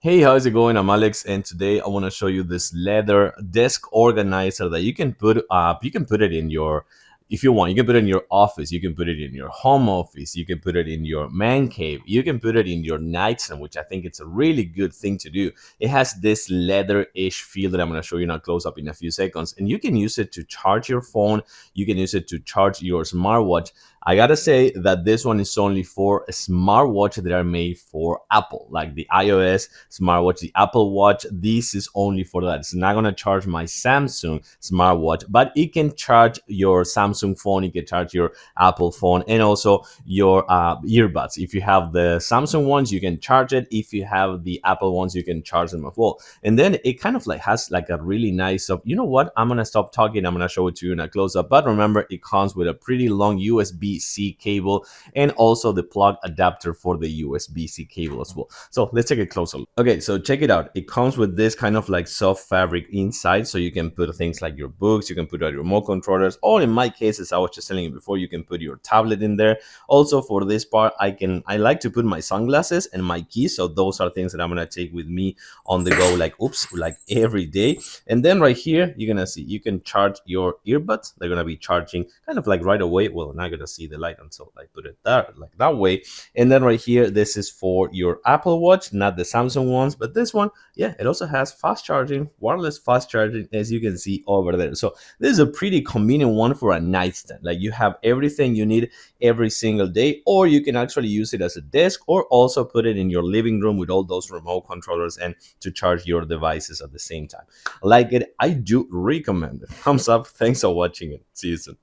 Hey, how's it going? I'm Alex, and today I want to show you this leather desk organizer that you can put up. You can put it in your, if you want, you can put it in your office. You can put it in your home office. You can put it in your man cave. You can put it in your nightstand, which I think it's a really good thing to do. It has this leather-ish feel that I'm going to show you now close up in a few seconds, and you can use it to charge your phone. You can use it to charge your smartwatch. I gotta say that this one is only for a smartwatch that are made for Apple, like the iOS smartwatch, the Apple Watch. This is only for that. It's not gonna charge my Samsung smartwatch, but it can charge your Samsung phone, it can charge your Apple phone, and also your earbuds. If you have the Samsung ones, you can charge it. If you have the Apple ones, you can charge them as well. And then it kind of like has like a really nice you know what? I'm gonna stop talking. I'm gonna show it to you in a close up. But remember, it comes with a pretty long USB-C cable and also the plug adapter for the USB-C cable as well. So let's take a closer look. Okay, so check it out. It comes with this kind of like soft fabric inside, so you can put things like your books, you can put your remote controllers, or in my case, as I was just telling you before, you can put your tablet in there. Also, for this part, I like to put my sunglasses and my keys. So those are things that I'm gonna take with me on the go, like like every day. And then right here, you're gonna see you can charge your earbuds. They're gonna be charging kind of like right away. Well, not gonna see the light until I put it there, like that way. And then right here, this is for your Apple Watch, not the Samsung ones, but this one, yeah, it also has fast charging, wireless fast charging, as you can see over there. So this is a pretty convenient one for a nightstand. Like you have everything you need every single day, or you can actually use it as a desk, or also put it in your living room with all those remote controllers and to charge your devices at the same time. Like it, I do recommend it. Thumbs up. Thanks for watching it. See you soon.